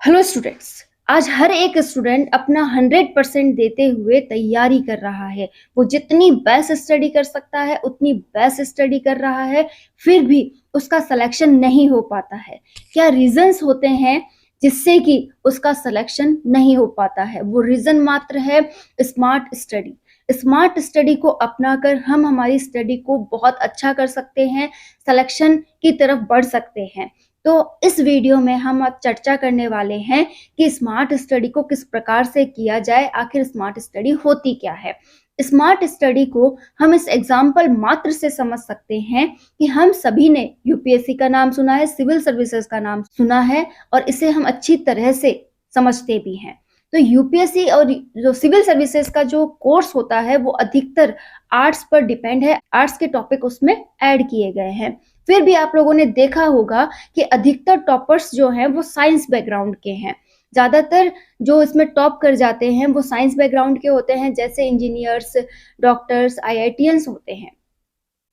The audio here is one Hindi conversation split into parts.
Hello students. आज हर एक स्टूडेंट अपना 100% देते हुए तैयारी कर रहा है। वो जितनी बेस्ट स्टडी कर सकता है उतनी बेस्ट स्टडी कर रहा है, फिर भी उसका सिलेक्शन नहीं हो पाता है। क्या रीजंस होते हैं जिससे कि उसका सिलेक्शन नहीं हो पाता है? वो रीजन मात्र है स्मार्ट स्टडी। स्मार्ट स्टडी को अपनाकर हम हमारी स्टडी को बहुत अच्छा कर सकते हैं, सिलेक्शन की तरफ बढ़ सकते हैं। तो इस वीडियो में हम आज चर्चा करने वाले हैं कि स्मार्ट स्टडी को किस प्रकार से किया जाए, आखिर स्मार्ट स्टडी होती क्या है। स्मार्ट स्टडी को हम इस एग्जाम्पल मात्र से समझ सकते हैं कि हम सभी ने यूपीएससी का नाम सुना है, सिविल सर्विसेज का नाम सुना है और इसे हम अच्छी तरह से समझते भी हैं। तो यूपीएससी और जो सिविल सर्विसेज का जो कोर्स होता है वो अधिकतर आर्ट्स पर डिपेंड है, आर्ट्स के टॉपिक उसमें ऐड किए गए हैं। फिर भी आप लोगों ने देखा होगा कि अधिकतर टॉपर्स जो हैं वो साइंस बैकग्राउंड के हैं। ज्यादातर जो इसमें टॉप कर जाते हैं वो साइंस बैकग्राउंड के होते हैं, जैसे इंजीनियर्स, डॉक्टर्स, आईआईटीएंस होते हैं।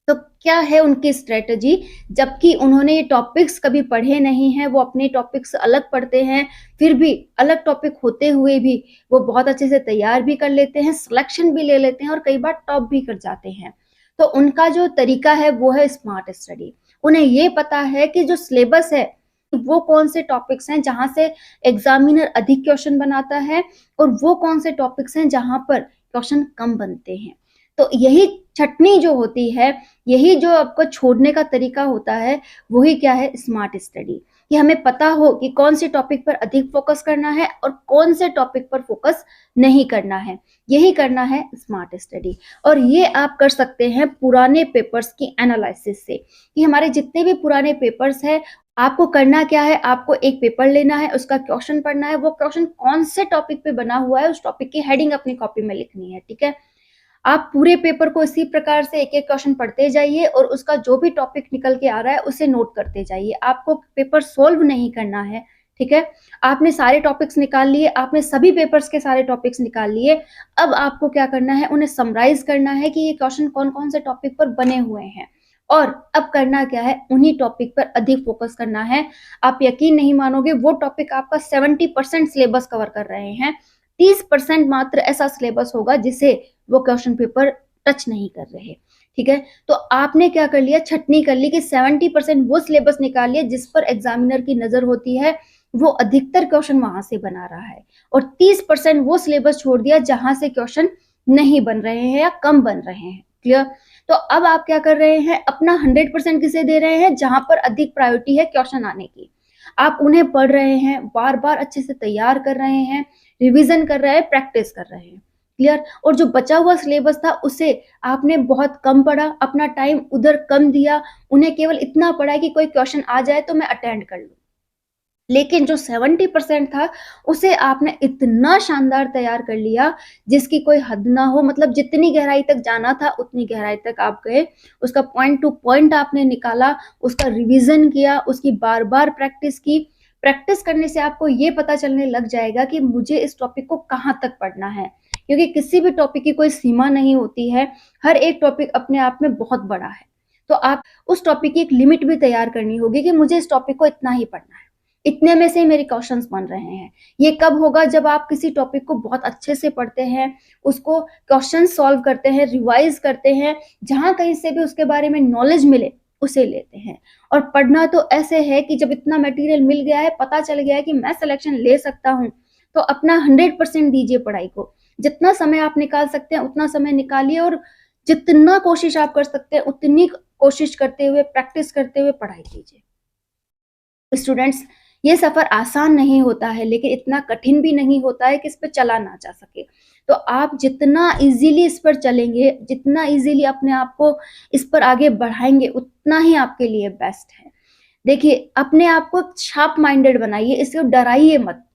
तो क्या है उनकी स्ट्रेटजी? जबकि उन्होंने ये टॉपिक्स कभी पढ़े नहीं हैं, वो अपने टॉपिक्स अलग पढ़ते हैं, फिर भी अलग टॉपिक होते हुए भी वो बहुत अच्छे से तैयार भी कर लेते हैं, सिलेक्शन भी ले लेते हैं और कई बार टॉप भी कर जाते हैं। तो उनका जो तरीका है वो है स्मार्ट स्टडी। उन्हें ये पता है कि जो सिलेबस है वो कौन से टॉपिक्स हैं जहां से एग्जामिनर अधिक क्वेश्चन बनाता है और वो कौन से टॉपिक्स हैं जहां पर क्वेश्चन कम बनते हैं। तो यही छटनी जो होती है, यही जो आपको छोड़ने का तरीका होता है, वही क्या है स्मार्ट स्टडी। कि हमें पता हो कि कौन से टॉपिक पर अधिक फोकस करना है और कौन से टॉपिक पर फोकस नहीं करना है, यही करना है स्मार्ट स्टडी। और ये आप कर सकते हैं पुराने पेपर्स की एनालिसिस से, कि हमारे जितने भी पुराने पेपर्स हैं, आपको करना क्या है, आपको एक पेपर लेना है, उसका क्वेश्चन पढ़ना है, वो क्वेश्चन कौन से टॉपिक पे बना हुआ है उस टॉपिक की हेडिंग अपनी कॉपी में लिखनी है, ठीक है। आप पूरे पेपर को इसी प्रकार से एक-एक क्वेश्चन पढ़ते जाइए और उसका जो भी टॉपिक निकल के आ रहा है उसे नोट करते जाइए। आपको पेपर सॉल्व नहीं करना है, ठीक है? आपने सारे टॉपिक्स निकाल लिए, आपने सभी पेपर्स के सारे टॉपिक्स निकाल लिए। अब आपको क्या करना है, उन्हें समराइज़ करना है कि ये क्वेश्चन कौन-कौन से टॉपिक पर बने हुए हैं। और अब करना क्या है, उन्हीं टॉपिक पर अधिक फोकस करना है। आप यकीन नहीं मानोगे, वो टॉपिक आपका 70% सिलेबस कवर कर रहे हैं। 30% मात्र ऐसा सिलेबस होगा जिसे वो क्वेश्चन पेपर टच नहीं कर रहे, ठीक है। तो आपने क्या कर लिया, छटनी कर ली कि 70% वो सिलेबस निकाल लिया जिस पर एग्जामिनर की नजर होती है, वो अधिकतर क्वेश्चन वहां से बना रहा है, और 30% वो सिलेबस छोड़ दिया जहां से क्वेश्चन नहीं बन रहे हैं या कम बन रहे हैं। क्लियर? तो अब आप क्या कर रहे हैं, अपना 100% किसे दे रहे हैं, जहां पर अधिक प्रायोरिटी है क्वेश्चन आने की। आप उन्हें पढ़ रहे हैं, बार बार अच्छे से तैयार कर रहे हैं, रिवीजन कर रहे हैं, प्रैक्टिस कर रहे हैं। क्लियर? और जो बचा हुआ सिलेबस था उसे आपने बहुत कम पढ़ा, अपना टाइम उधर कम दिया, उन्हें केवल इतना पढ़ा कि कोई क्वेश्चन आ जाए तो मैं अटेंड कर लूं। लेकिन जो 70% था उसे आपने इतना शानदार तैयार कर लिया जिसकी कोई हद ना हो। मतलब जितनी गहराई तक जाना था उतनी गहराई तक आप गए, उसका पॉइंट टू पॉइंट आपने निकाला, उसका रिवीजन किया, उसकी बार बार प्रैक्टिस की। प्रैक्टिस करने से आपको ये पता चलने लग जाएगा कि मुझे इस टॉपिक को कहाँ तक पढ़ना है, क्योंकि किसी भी टॉपिक की कोई सीमा नहीं होती है, हर एक टॉपिक अपने आप में बहुत बड़ा है। तो आप उस टॉपिक की एक लिमिट भी तैयार करनी होगी कि मुझे इस टॉपिक को इतना ही पढ़ना है, इतने में से ही मेरे क्वेश्चंस बन रहे हैं। ये कब होगा, जब आप किसी टॉपिक को बहुत अच्छे से पढ़ते हैं, उसको क्वेश्चन सॉल्व करते हैं, रिवाइज करते हैं, जहां कहीं से भी उसके बारे में नॉलेज मिले उसे लेते हैं। और पढ़ना तो ऐसे है कि जब इतना मटेरियल मिल गया है, पता चल गया है कि मैं सिलेक्शन ले सकता हूँ, तो अपना 100% दीजिए पढ़ाई को। जितना समय आप निकाल सकते हैं उतना समय निकालिए, और जितना कोशिश आप कर सकते हैं उतनी कोशिश करते हुए, प्रैक्टिस करते हुए पढ़ाई कीजिए। स्टूडेंट्स, ये सफर आसान नहीं होता है, लेकिन इतना कठिन भी नहीं होता है कि इस पर चला ना जा सके। तो आप जितना इजीली इस पर चलेंगे, जितना इजीली अपने आप को इस पर आगे बढ़ाएंगे, उतना ही आपके लिए बेस्ट है। देखिए, अपने आप को शार्प माइंडेड बनाइए, इसको डराइए मत।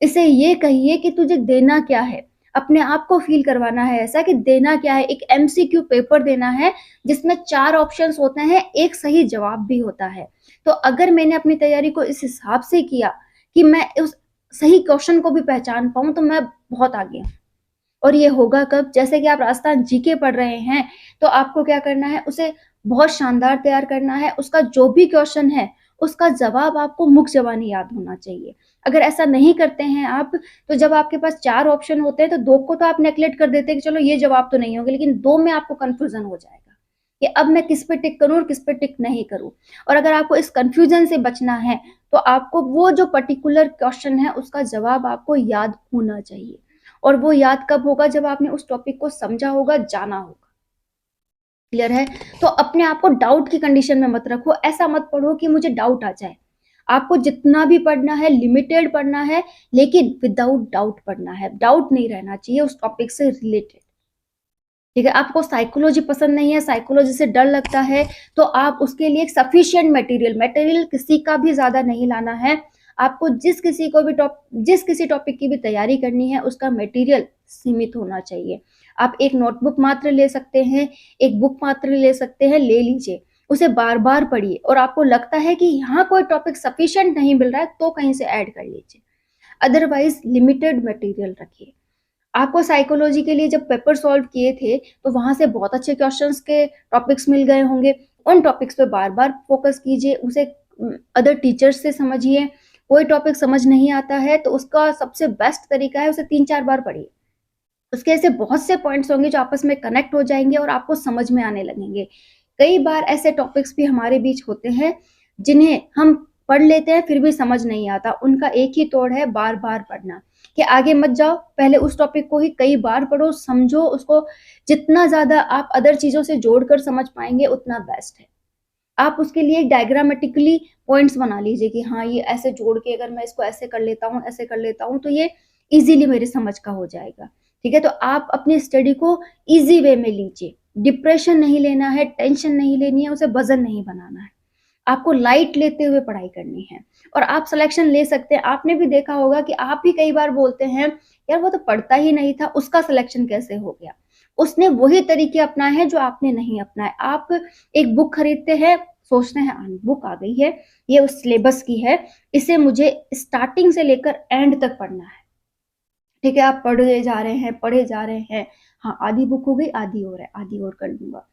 इसे ये कहिए कि तुझे देना क्या है, अपने आप को फील करवाना है ऐसा कि देना क्या है। एक एमसीक्यू पेपर देना है जिसमें 4 ऑप्शंस होते हैं, एक सही जवाब भी होता है। तो अगर मैंने अपनी तैयारी को इस हिसाब से किया कि मैं उस सही क्वेश्चन को भी पहचान पाऊं, तो मैं बहुत आगे हूँ। और ये होगा कब, जैसे कि आप राजस्थान जीके पढ़ रहे हैं, तो आपको क्या करना है, उसे बहुत शानदार तैयार करना है। उसका जो भी क्वेश्चन है उसका जवाब आपको मुख ज़बानी याद होना चाहिए। अगर ऐसा नहीं करते हैं आप, तो जब आपके पास 4 ऑप्शन होते हैं, तो 2 को तो आप नेगलेक्ट कर देते हैं कि चलो ये जवाब तो नहीं होंगे, लेकिन 2 में आपको कन्फ्यूज़न हो जाएगा कि अब मैं किस पे टिक करूँ और किस पे टिक नहीं करूँ। और अगर आपको इस कन्फ्यूज़न से बचना है, तो आपको वो जो पर्टिकुलर क्वेश्चन है, उसका जवाब आपको याद होना चाहिए। और वो याद कब होगा? जब आपने उस टॉपिक को समझा होगा, जाना होगा। क्लियर है? तो अपने आप को डाउट की कंडीशन में मत रखो, ऐसा मत पढ़ो कि मुझे डाउट आ जाए। आपको जितना भी पढ़ना है, लिमिटेड पढ़ना है, लेकिन विदाउट डाउट पढ़ना है। डाउट नहीं रहना चाहिए उस टॉपिक से रिलेटेड। ठीक है? आपको साइकोलॉजी पसंद नहीं है, साइकोलॉजी से डर लगता है, तो आप उसके लिए एक सफिशिएंट मटेरियल किसी का भी ज़्यादा नहीं लाना है। आपको जिस किसी टॉपिक की भी तैयारी करनी है, उसका मटेरियल सीमित होना चाहिए। आप एक नोटबुक मात्र ले सकते हैं, एक बुक मात्र ले सकते हैं, ले लीजिए। उसे बार-बार पढ़िए और आपको लगता है कि यहाँ कोई टॉपिक सफिशिएंट नहीं मिल रहा है, तो कहीं से ऐड कर लीजिए। अदरवाइज़ लिमिटेड मटेरियल रखिए। आपको साइकोलॉजी के लिए जब पेपर सॉल्व किए थे, तो वहाँ से बहुत अच्छे क्वेश्चंस के टॉपिक्स मिल गए होंगे। उन टॉपिक्स पे बार-बार फ़ोकस कीजिए, उसे अदर टीचर्स से समझिए। कोई टॉपिक समझ नहीं आता है, तो उसका सबसे बेस्ट तरीका है उसे 3-4 बार पढ़िए। उसके ऐसे बहुत से पॉइंट्स होंगे जो आपस में कनेक्ट हो जाएँगे और आपको समझ में आने लगेंगे। कई बार ऐसे टॉपिक्स भी हमारे बीच होते हैं, जिन्हें हम पढ़ लेते हैं, फिर भी समझ नहीं आता। उनका एक ही तोड़ है बार-बार पढ़ना, कि आगे मत जाओ, पहले उस टॉपिक को ही कई बार पढ़ो, समझो उसको। जितना ज़्यादा आप अदर चीज़ों से जोड़कर समझ पाएँगे, उतना बेस्ट है। आप उसके लिए डायग्रामेटिकली पॉइंट्स बना लीजिए कि हाँ, ये ऐसे जोड़ के अगर मैं इसको ऐसे कर लेता हूँ, ऐसे कर लेता हूँ, तो ये ईज़िली मेरे समझ का हो जाएगा। ठीक है? तो आप अपनी स्टडी को ईज़ी वे में लीजिए। डिप्रेशन नहीं लेना है, टेंशन नहीं लेनी है, उसे वज़न नहीं बनाना है। आपको लाइट लेते हुए पढ़ाई करनी है और आप सिलेक्शन ले सकते हैं। आपने भी देखा होगा कि आप भी कई बार बोलते हैं, "यार, वो तो पढ़ता ही नहीं था, उसका सिलेक्शन कैसे हो गया?" उसने वही तरीके अपनाए हैं जो आपने नहीं अपनाए। आप एक बुक खरीदते हैं, सोचते हैं बुक आ गई है, ये उस सिलेबस की है, इसे मुझे स्टार्टिंग से लेकर एंड तक पढ़ना है। ठीक है, आप पढ़े जा रहे हैं, पढ़े जा रहे हैं। हाँ, आधी बुक हो गई, आधी और है, आधी और कर लूँगा।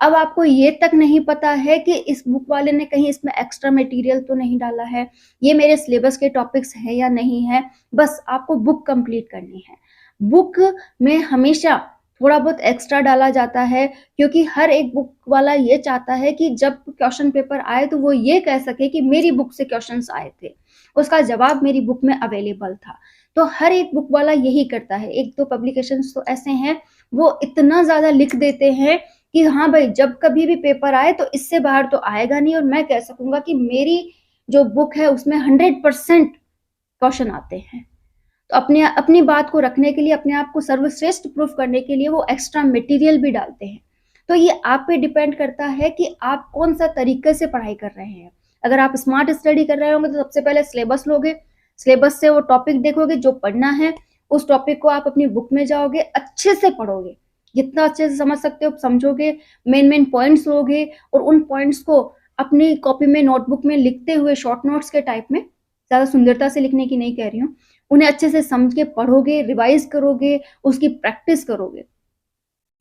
अब आपको ये तक नहीं पता है कि इस बुक वाले ने कहीं इसमें एक्स्ट्रा मटेरियल तो नहीं डाला है, ये मेरे सिलेबस के टॉपिक्स हैं या नहीं है, बस आपको बुक कंप्लीट करनी है। बुक में हमेशा थोड़ा बहुत एक्स्ट्रा डाला जाता है, क्योंकि हर एक बुक वाला ये चाहता है कि जब क्वेश्चन पेपर आए तो वो ये कह सके कि मेरी बुक से क्वेश्चन्स आए थे, उसका जवाब मेरी बुक में अवेलेबल था। तो हर एक बुक वाला यही करता है। 1-2 पब्लिकेशंस तो ऐसे हैं, वो इतना ज़्यादा लिख देते हैं कि हाँ भाई, जब कभी भी पेपर आए तो इससे बाहर तो आएगा नहीं और मैं कह सकूँगा कि मेरी जो बुक है उसमें 100% क्वेश्चन आते हैं। तो अपने अपनी बात को रखने के लिए, अपने आप को सर्वश्रेष्ठ प्रूफ करने के लिए वो एक्स्ट्रा मटेरियल भी डालते हैं। तो ये आप पे डिपेंड करता है कि आप कौन-सा तरीके से पढ़ाई कर रहे हैं। अगर आप स्मार्ट स्टडी कर रहे होंगे तो सबसे पहले सिलेबस लोगे, सिलेबस से वो टॉपिक देखोगे जो पढ़ना है, उस टॉपिक को आप अपनी बुक में जाओगे, अच्छे से पढ़ोगे। जितना अच्छे से समझ सकते हो समझोगे, मेन-मेन पॉइंट्स लोगे और उन पॉइंट्स को अपनी कॉपी में, नोटबुक में लिखते हुए शॉर्ट नोट्स के टाइप में, ज़्यादा सुंदरता से लिखने की नहीं कह रही हूँ, उन्हें अच्छे से समझ के पढ़ोगे, रिवाइज़ करोगे, उसकी प्रैक्टिस करोगे।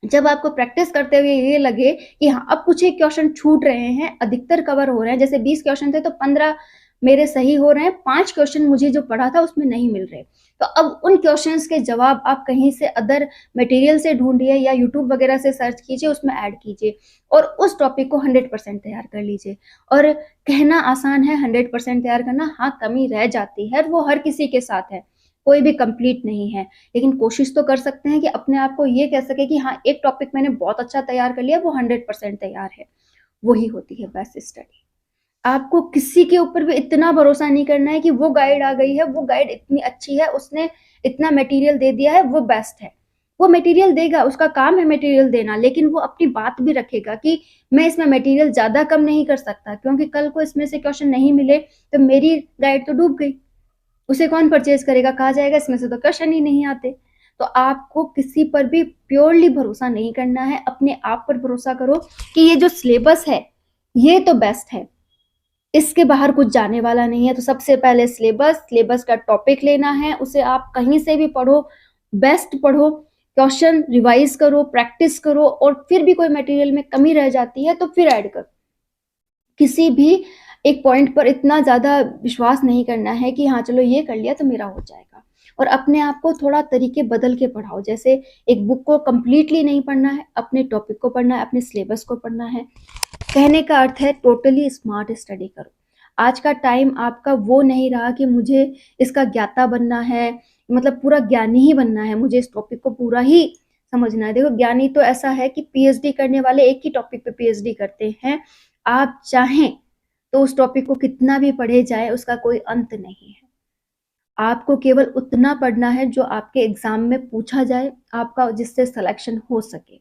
जब आपको प्रैक्टिस करते हुए ये लगे कि हाँ, अब कुछ एक क्वेश्चन छूट रहे हैं, अधिकतर कवर हो रहे हैं, जैसे 20 क्वेश्चन थे तो 15 मेरे सही हो रहे हैं, 5 क्वेश्चन मुझे जो पढ़ा था उसमें नहीं मिल रहे। तो अब उन क्वेश्चंस के जवाब आप कहीं से अदर मटेरियल से ढूँढिए या यूट्यूब वगैरह से सर्च कीजिए, उसमें ऐड कीजिए और उस टॉपिक को 100% तैयार कर लीजिए। और कहना आसान है 100% तैयार करना, हाँ, कमी रह जाती है, वो हर किसी के साथ है, कोई भी कंप्लीट नहीं है। लेकिन कोशिश तो कर सकते हैं कि अपने आप को ये कह सकें कि हाँ, एक टॉपिक मैंने बहुत अच्छा तैयार कर लिया, वो 100% तैयार है। वही होती है बेस्ट स्टडी। आपको किसी के ऊपर भी इतना भरोसा नहीं करना है कि वो गाइड आ गई है, वो गाइड इतनी अच्छी है, उसने इतना मटेरियल दे दिया है, वो बेस्ट है। वो मटेरियल देगा, उसका काम है मटेरियल देना, लेकिन वो अपनी बात भी रखेगा कि मैं इसमें मटेरियल ज़्यादा कम नहीं कर सकता, क्योंकि कल को इसमें से क्वेश्चन नहीं मिले, तो मेरी गाइड तो डूब गई। उसे कौन परचेज़ करेगा? कहा जाएगा इसमें से तो क्वेश्चन ही नहीं आते। तो आपको किसी पर भी प्योरली भरोसा नहीं करना है, अपने आप पर भरोसा करो कि ये जो सिलेबस है, ये तो बेस्ट है। इसके बाहर कुछ जाने वाला नहीं है। तो सबसे पहले सिलेबस का टॉपिक लेना है, उसे आप कहीं से भी पढ़ो, बेस्ट पढ़ो, क्वेश्चन रिवाइज़ करो, प्रैक्टिस करो और फिर भी कोई मटेरियल में कमी रह जाती है तो फिर ऐड करो। किसी भी एक पॉइंट पर इतना ज़्यादा विश्वास नहीं करना है कि हाँ, चलो ये कर लिया तो मेरा हो जाएगा। और अपने आप को थोड़ा तरीके बदल के पढ़ाओ। जैसे एक बुक को कंप्लीटली नहीं पढ़ना है, अपने टॉपिक को पढ़ना है, अपने सिलेबस को पढ़ना है। कहने का अर्थ है टोटली स्मार्ट स्टडी करो। आज का टाइम आपका वो नहीं रहा कि मुझे इसका ज्ञाता बनना है, मतलब पूरा ज्ञानी ही बनना है, मुझे इस टॉपिक को पूरा ही समझना है। देखो, ज्ञानी तो ऐसा है कि पीएचडी करने वाले एक ही टॉपिक पे पीएचडी करते हैं। आप चाहें तो उस टॉपिक को कितना भी पढ़े जाए, उसका कोई अंत नहीं है। आपको केवल उतना पढ़ना है जो आपके एग्जाम में पूछा जाए, आपका जिससे सिलेक्शन हो सके।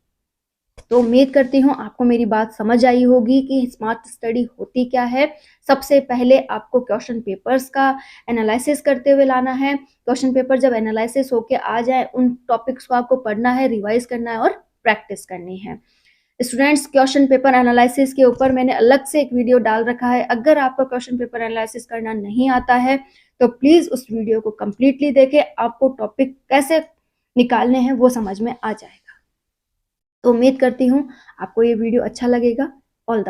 तो उम्मीद करती हूँ आपको मेरी बात समझ आई होगी कि स्मार्ट स्टडी होती क्या है। सबसे पहले आपको क्वेश्चन पेपर्स का एनालिसिस करते हुए लाना है। क्वेश्चन पेपर जब एनालिसिस होके आ जाए, उन टॉपिक्स को आपको पढ़ना है, रिवाइज करना है और प्रैक्टिस करनी है। स्टूडेंट्स, क्वेश्चन पेपर एनालिसिस के ऊपर मैंने अलग से एक वीडियो डाल रखा है। अगर आपको क्वेश्चन पेपर एनालिसिस करना नहीं आता है तो प्लीज उस वीडियो को कंप्लीटली देखें, आपको टॉपिक कैसे निकालने हैं वो समझ में आ जाएगा। तो उम्मीद करती हूँ आपको ये वीडियो अच्छा लगेगा। All the